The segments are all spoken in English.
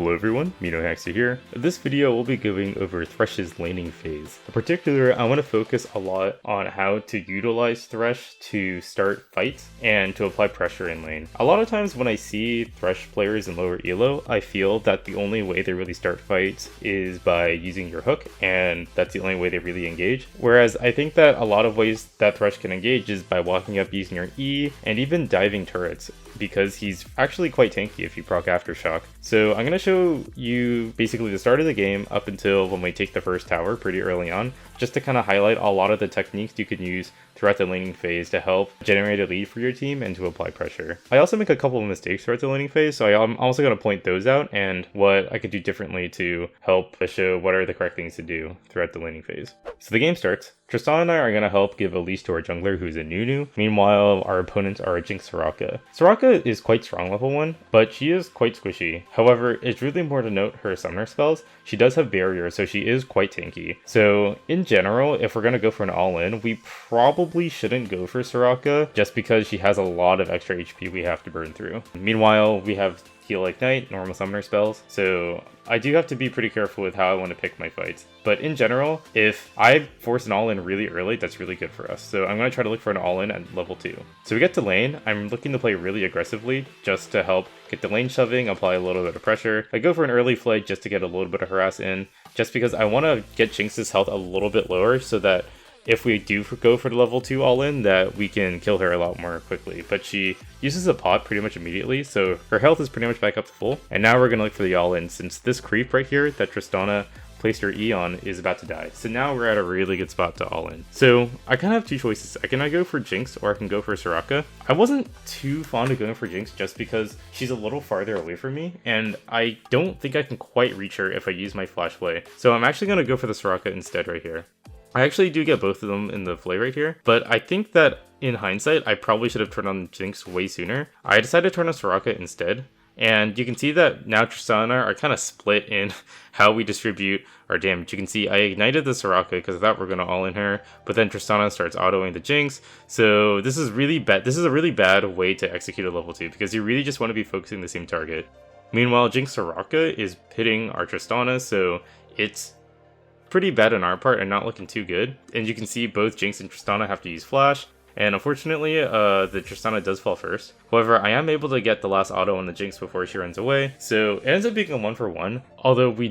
Hello everyone, MeNoHaxor here. In this video we'll be going over Thresh's laning phase. In particular, I want to focus a lot on how to utilize Thresh to start fights and to apply pressure in lane. A lot of times when I see Thresh players in lower elo, I feel that the only way they really start fights is by using your hook, and that's the only way they really engage. Whereas I think that a lot of ways that Thresh can engage is by walking up using your E and even diving turrets, because he's actually quite tanky if you proc Aftershock. So I'm going to show you basically the start of the game up until when we take the first tower pretty early on, just to kind of highlight a lot of the techniques you can use throughout the laning phase to help generate a lead for your team and to apply pressure. I also make a couple of mistakes throughout the laning phase, so I'm also going to point those out and what I could do differently to help show what are the correct things to do throughout the laning phase. So the game starts. Tristan and I are going to help give a leash to our jungler, who's a Nunu. Meanwhile, our opponents are a Jinx Soraka. Soraka is quite strong level 1, but she is quite squishy. However, it's really important to note her summoner spells. She does have barrier, so she is quite tanky. So in general, if we're going to go for an all-in, we probably shouldn't go for Soraka, just because she has a lot of extra HP we have to burn through. Meanwhile, we have Heal Ignite, normal summoner spells, so I do have to be pretty careful with how I want to pick my fights. But in general, if I force an all-in really early, that's really good for us. So I'm going to try to look for an all-in at level 2. So we get to lane. I'm looking to play really aggressively just to help get the lane shoving, apply a little bit of pressure. I go for an early flight just to get a little bit of harass in, just because I want to get Jinx's health a little bit lower so that if we do go for the level 2 all-in, that we can kill her a lot more quickly. But she uses a pot pretty much immediately, so her health is pretty much back up to full. And now we're going to look for the all-in, since this creep right here that Tristana placed her E on is about to die. So now we're at a really good spot to all-in. So I kind of have two choices. I can either go for Jinx or I can go for Soraka. I wasn't too fond of going for Jinx just because she's a little farther away from me, and I don't think I can quite reach her if I use my flash play. So I'm actually going to go for the Soraka instead right here. I actually do get both of them in the play right here, but I think that in hindsight, I probably should have turned on Jinx way sooner. I decided to turn on Soraka instead, and you can see that now Tristan and I are kind of split in how we distribute our damage. You can see I ignited the Soraka because I thought we're going to all-in her, but then Tristana starts autoing the Jinx, so this is really bad. This is a really bad way to execute a level 2, because you really just want to be focusing the same target. Meanwhile, Jinx Soraka is hitting our Tristana, so it's pretty bad on our part and not looking too good. And you can see both Jinx and Tristana have to use flash, and unfortunately the Tristana does fall first. However, I am able to get the last auto on the Jinx before she runs away, so it ends up being a 1-for-1, although we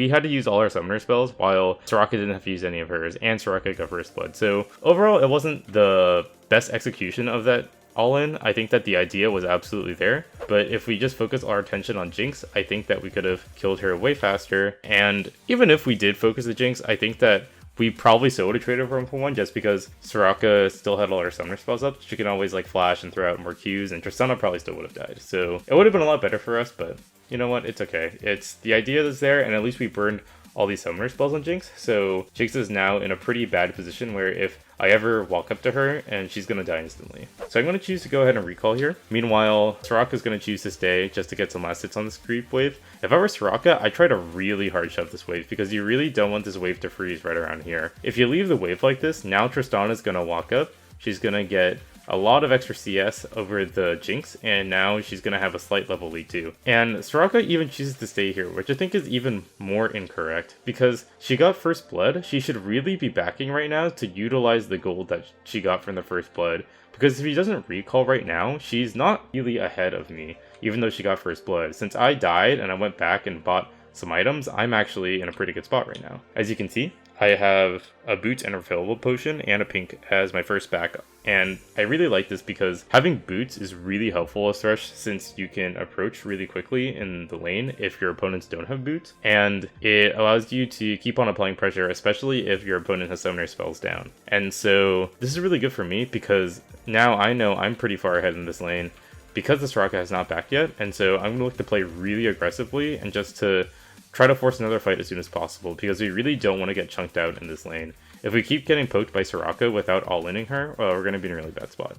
had to use all our summoner spells while Soraka didn't have to use any of hers, and Soraka got first blood. So overall, it wasn't the best execution of that all-in. I think that the idea was absolutely there, but if we just focus our attention on Jinx, I think that we could have killed her way faster. And even if we did focus the Jinx, I think that we probably still would have traded for 1-for-1, just because Soraka still had all her summoner spells up. She can always like flash and throw out more Qs, and Tristana probably still would have died. So it would have been a lot better for us, but you know what, it's okay. It's the idea that's there, and at least we burned all these summoner spells on Jinx, so Jinx is now in a pretty bad position where if I ever walk up to her, and she's going to die instantly. So I'm going to choose to go ahead and recall here. Meanwhile, Soraka is going to choose to stay just to get some last hits on this creep wave. If I were Soraka, I try to really hard shove this wave, because you really don't want this wave to freeze right around here. If you leave the wave like this, now Tristana is going to walk up, she's going to get a lot of extra CS over the Jinx, and now she's going to have a slight level lead too. And Soraka even chooses to stay here, which I think is even more incorrect, because she got first blood. She should really be backing right now to utilize the gold that she got from the first blood, because if she doesn't recall right now, she's not really ahead of me, even though she got first blood. Since I died and I went back and bought some items, I'm actually in a pretty good spot right now. As you can see, I have a boots and refillable potion and a pink as my first backup. And I really like this because having boots is really helpful as Thresh, since you can approach really quickly in the lane if your opponents don't have boots. And it allows you to keep on applying pressure, especially if your opponent has summoner spells down. And so this is really good for me, because now I know I'm pretty far ahead in this lane because the Soraka has not backed yet. And so I'm going to look to play really aggressively and just to try to force another fight as soon as possible, because we really don't want to get chunked out in this lane. If we keep getting poked by Soraka without all-inning her, well, we're going to be in a really bad spot.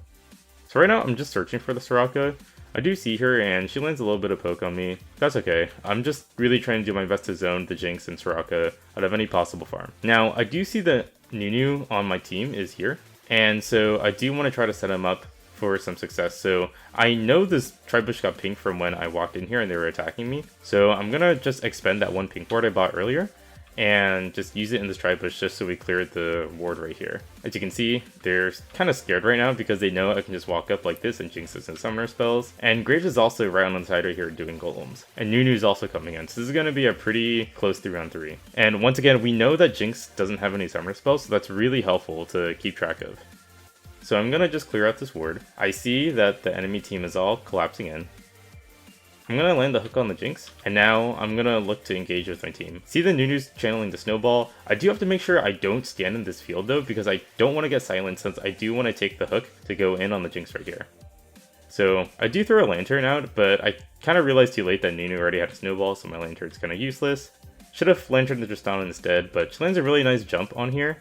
So right now, I'm just searching for the Soraka. I do see her, and she lands a little bit of poke on me. That's okay. I'm just really trying to do my best to zone the Jinx and Soraka out of any possible farm. Now, I do see that Nunu on my team is here, and so I do want to try to set him up for some success. So I know this tribush got pinged from when I walked in here and they were attacking me. So I'm gonna just expend that one pink ward I bought earlier and just use it in this tribush just so we cleared the ward right here. As you can see, they're kind of scared right now because they know I can just walk up like this and jinx this and summoner spells. And Graves is also right on the side right here doing golems. And Nunu's also coming in. So this is going to be a pretty close 3-on-3. And once again, we know that Jinx doesn't have any summoner spells, so that's really helpful to keep track of. So I'm going to just clear out this ward. I see that the enemy team is all collapsing in. I'm going to land the hook on the Jinx, and now I'm going to look to engage with my team. See the Nunu's channeling the snowball. I do have to make sure I don't stand in this field though, because I don't want to get silenced since I do want to take the hook to go in on the Jinx right here. So I do throw a lantern out, but I kind of realized too late that Nunu already had a snowball, so my lantern's kind of useless. Should have lanterned the Tristana instead, but she lands a really nice jump on here.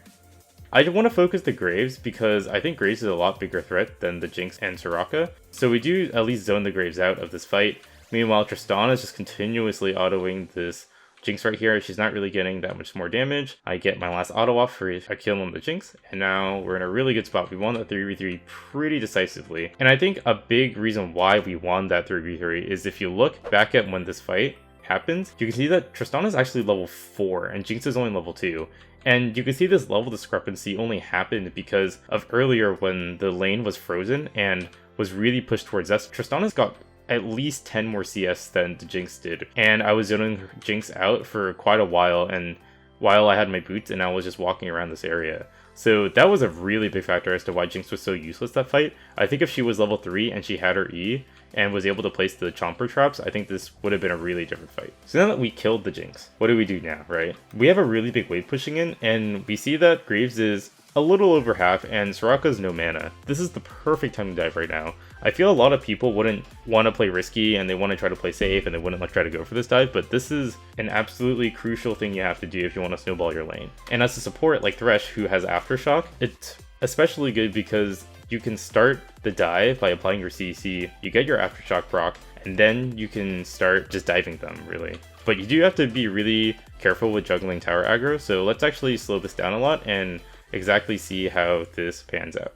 I want to focus the Graves because I think Graves is a lot bigger threat than the Jinx and Soraka. So we do at least zone the Graves out of this fight. Meanwhile, Tristana is just continuously autoing this Jinx right here. She's not really getting that much more damage. I get my last auto off for a kill on the Jinx, and now we're in a really good spot. We won that 3v3 pretty decisively. And I think a big reason why we won that 3v3 is if you look back at when this fight happened, you can see that Tristana is actually level 4 and Jinx is only level 2. And you can see this level discrepancy only happened because of earlier when the lane was frozen and was really pushed towards us. Tristana's got at least 10 more CS than the Jinx did. And I was zoning Jinx out for quite a while, and while I had my boots and I was just walking around this area. So that was a really big factor as to why Jinx was so useless that fight. I think if she was level 3 and she had her E and was able to place the Chomper traps, I think this would have been a really different fight. So now that we killed the Jinx, what do we do now, right? We have a really big wave pushing in, and we see that Graves is a little over half and Soraka's no mana. This is the perfect time to dive right now. I feel a lot of people wouldn't want to play risky and they want to try to play safe and they wouldn't try to go for this dive, but this is an absolutely crucial thing you have to do if you want to snowball your lane. And as a support like Thresh, who has Aftershock, it's especially good because you can start the dive by applying your CC, you get your Aftershock proc, and then you can start just diving them, really. But you do have to be really careful with juggling tower aggro, so let's actually slow this down a lot and exactly see how this pans out.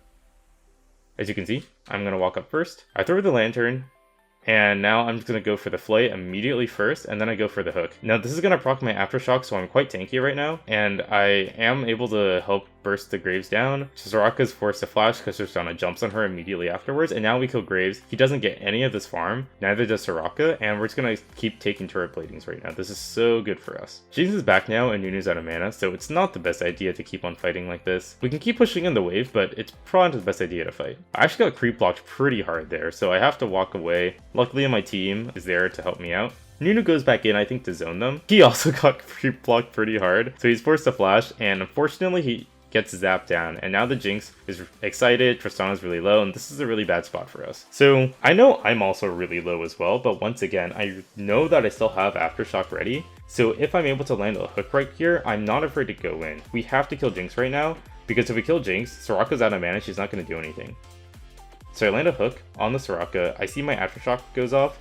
As you can see, I'm going to walk up first. I throw the lantern, and now I'm just going to go for the flay immediately first, and then I go for the hook. Now this is going to proc my Aftershock, so I'm quite tanky right now, and I am able to help burst the Graves down. Soraka's forced to flash because Tristana jumps on her immediately afterwards, and now we kill Graves. He doesn't get any of this farm, neither does Soraka, and we're just going to keep taking turret bladings right now. This is so good for us. Jinx is back now, and Nunu's out of mana, so it's not the best idea to keep on fighting like this. We can keep pushing in the wave, but it's probably not the best idea to fight. I actually got creep blocked pretty hard there, so I have to walk away. Luckily, my team is there to help me out. Nunu goes back in, I think, to zone them. He also got creep blocked pretty hard, so he's forced to flash, and unfortunately, he gets zapped down, and now the Jinx is excited, Tristana's really low, and this is a really bad spot for us. So I know I'm also really low as well, but once again, I know that I still have Aftershock ready, so if I'm able to land a hook right here, I'm not afraid to go in. We have to kill Jinx right now, because if we kill Jinx, Soraka's out of mana, she's not going to do anything. So I land a hook on the Soraka, I see my Aftershock goes off,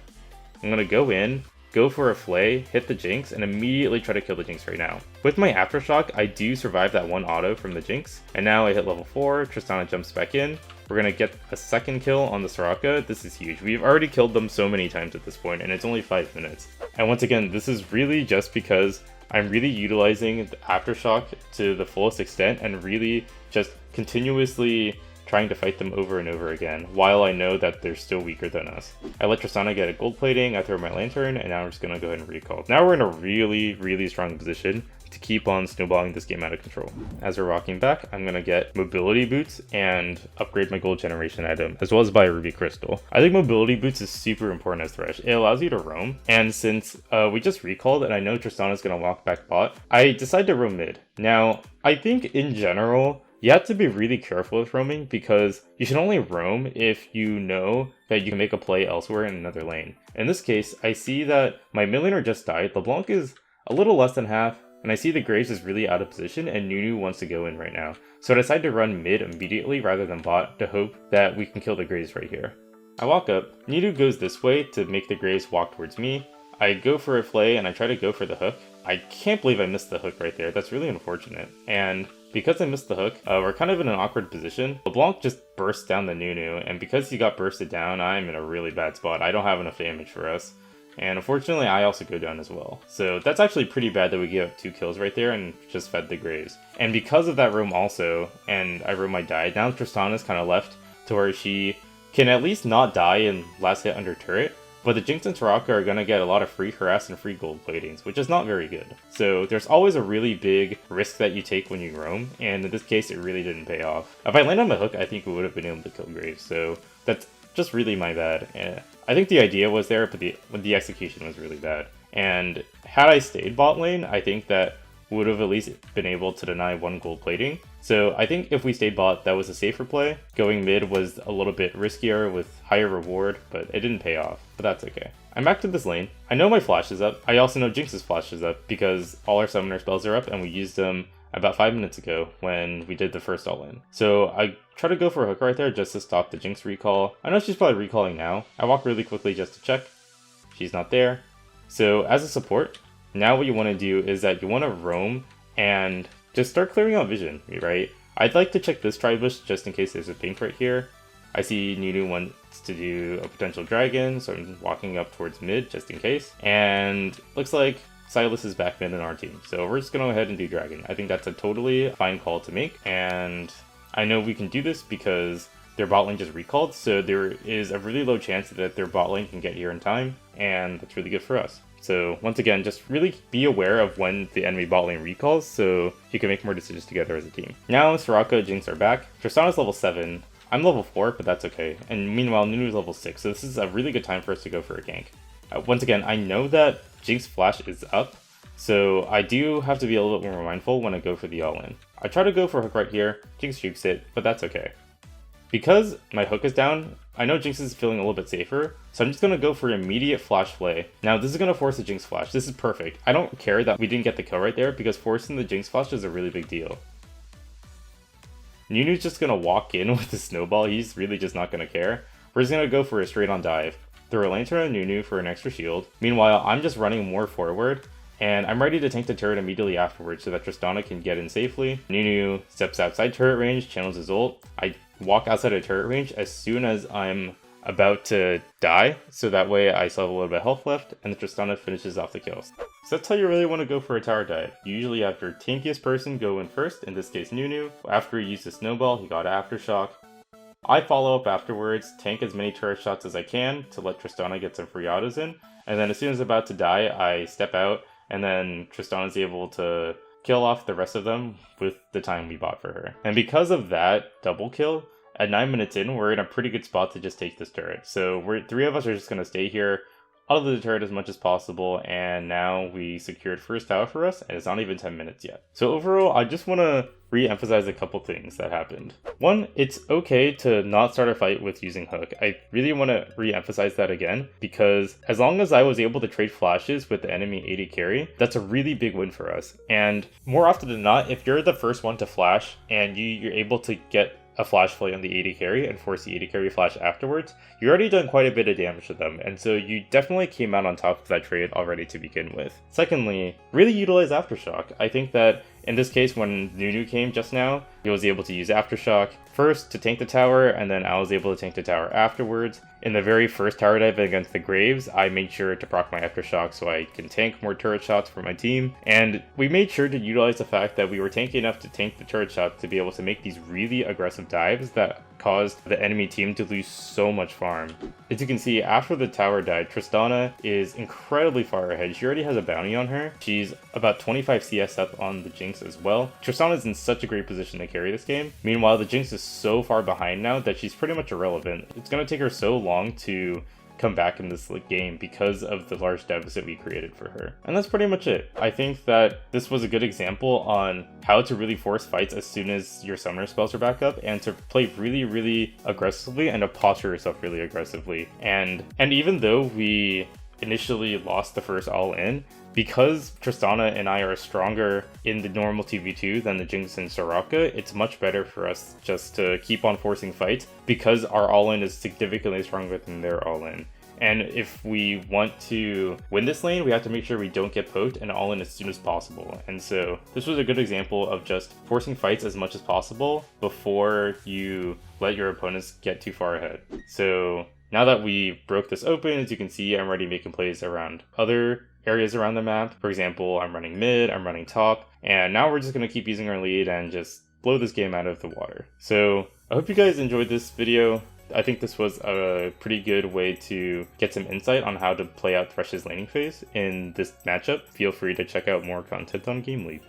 I'm going to go in, go for a flay, hit the Jinx, and immediately try to kill the Jinx right now. With my Aftershock, I do survive that one auto from the Jinx, and now I hit level 4, Tristana jumps back in. We're gonna get a second kill on the Soraka. This is huge. We've already killed them so many times at this point, and it's only 5 minutes. And once again, this is really just because I'm really utilizing the Aftershock to the fullest extent and really just continuously trying to fight them over and over again, while I know that they're still weaker than us. I let Tristana get a gold plating, I throw my lantern, and now I'm just gonna go ahead and recall. Now we're in a really, really strong position to keep on snowballing this game out of control. As we're walking back, I'm gonna get mobility boots and upgrade my gold generation item, as well as buy a ruby crystal. I think mobility boots is super important as Thresh. It allows you to roam, and since we just recalled and I know Tristana's gonna walk back bot, I decide to roam mid. Now, I think in general, you have to be really careful with roaming because you should only roam if you know that you can make a play elsewhere in another lane. In this case, I see that my mid laner just died, LeBlanc is a little less than half, and I see the Graves is really out of position and Nunu wants to go in right now. So I decide to run mid immediately rather than bot to hope that we can kill the Graves right here. I walk up, Nunu goes this way to make the Graves walk towards me. I go for a flay and I try to go for the hook. I can't believe I missed the hook right there. That's really unfortunate. And because I missed the hook, we're kind of in an awkward position. LeBlanc just burst down the Nunu, and because he got bursted down, I'm in a really bad spot. I don't have enough damage for us. And unfortunately, I also go down as well. So that's actually pretty bad that we gave up 2 kills right there and just fed the Graves. And because of that roam also, and I roam my die, now Tristana's kind of left to where she can at least not die in last hit under turret. But the Jinx and Soraka are going to get a lot of free harass and free gold platings, which is not very good. So there's always a really big risk that you take when you roam, and in this case it really didn't pay off. If I landed on my hook, I think we would have been able to kill Graves, so that's just really my bad. I think the idea was there, but the execution was really bad. And had I stayed bot lane, I think that would have at least been able to deny 1 gold plating. So I think if we stayed bot, that was a safer play. Going mid was a little bit riskier with higher reward, but it didn't pay off. But that's okay. I'm back to this lane. I know my flash is up. I also know Jinx's flash is up because all our summoner spells are up and we used them about 5 minutes ago when we did the first all-in. So I try to go for a hook right there just to stop the Jinx recall. I know she's probably recalling now. I walk really quickly just to check. She's not there. So as a support, now what you want to do is that you want to roam and just start clearing out vision, right? I'd like to check this tribush just in case there's a pink right here. I see Nunu wants to do a potential dragon, so I'm walking up towards mid just in case. And looks like Silas is back mid in our team, so we're just going to go ahead and do dragon. I think that's a totally fine call to make, and I know we can do this because their bot lane just recalled, so there is a really low chance that their bot lane can get here in time, and that's really good for us. So once again, just really be aware of when the enemy bot lane recalls so you can make more decisions together as a team. Now Soraka and Jinx are back. Tristana's level 7. I'm level 4, but that's okay. And meanwhile, Nunu's level 6, so this is a really good time for us to go for a gank. Once again, I know that Jinx flash is up, so I do have to be a little bit more mindful when I go for the all-in. I try to go for a hook right here, Jinx jukes it, but that's okay. Because my hook is down, I know Jinx is feeling a little bit safer, so I'm just going to go for immediate flash play. Now this is going to force a Jinx flash. This is perfect. I don't care that we didn't get the kill right there because forcing the Jinx flash is a really big deal. Nunu's just going to walk in with the snowball. He's really just not going to care. We're just going to go for a straight on dive. Throw a lantern on Nunu for an extra shield. Meanwhile, I'm just running more forward, and I'm ready to tank the turret immediately afterwards so that Tristana can get in safely. Nunu steps outside turret range, channels his ult. I walk outside of turret range as soon as I'm about to die, so that way I still have a little bit of health left, and the Tristana finishes off the kills. So that's how you really want to go for a tower dive. You usually have your tankiest person go in first, in this case Nunu. After he used the snowball, he got aftershock. I follow up afterwards, tank as many turret shots as I can to let Tristana get some free autos in, and then as soon as I'm about to die, I step out, and then Tristana's able to kill off the rest of them with the time we bought for her. And because of that double kill, at 9 minutes in, we're in a pretty good spot to just take this turret. So 3 of us are just going to stay here, out of the turret as much as possible, and now we secured first tower for us, and it's not even 10 minutes yet. So overall, I just want to re-emphasize a couple things that happened. One, it's okay to not start a fight with using hook. I really want to re-emphasize that again, because as long as I was able to trade flashes with the enemy AD carry, that's a really big win for us. And more often than not, if you're the first one to flash, and you're able to get a flash play on the AD carry and force the AD carry flash afterwards, you're already done quite a bit of damage to them, and so you definitely came out on top of that trade already to begin with. Secondly, really utilize Aftershock. I think that in this case, when Nunu came just now, he was able to use Aftershock first to tank the tower, and then I was able to tank the tower afterwards. In the very first tower dive against the Graves, I made sure to proc my Aftershock so I can tank more turret shots for my team, and we made sure to utilize the fact that we were tanky enough to tank the turret shots to be able to make these really aggressive dives that caused the enemy team to lose so much farm. As you can see, after the tower died, Tristana is incredibly far ahead. She already has a bounty on her. She's about 25 CS up on the Jinx as well. Tristana is in such a great position to carry this game. Meanwhile, the Jinx is so far behind now that she's pretty much irrelevant. It's going to take her so long to come back in this game because of the large deficit we created for her. And that's pretty much it. I think that this was a good example on how to really force fights as soon as your summoner spells are back up, and to play really aggressively and to posture yourself really aggressively. And even though we initially lost the first all-in, because Tristana and I are stronger in the normal 2v2 than the Jinx and Soraka, it's much better for us just to keep on forcing fights because our all-in is significantly stronger than their all-in. And if we want to win this lane, we have to make sure we don't get poked and all in as soon as possible. And so this was a good example of just forcing fights as much as possible before you let your opponents get too far ahead. So now that we broke this open, as you can see, I'm already making plays around other areas around the map. For example, I'm running mid, I'm running top, and now we're just going to keep using our lead and just blow this game out of the water. So I hope you guys enjoyed this video. I think this was a pretty good way to get some insight on how to play out Thresh's laning phase in this matchup. Feel free to check out more content on Game League.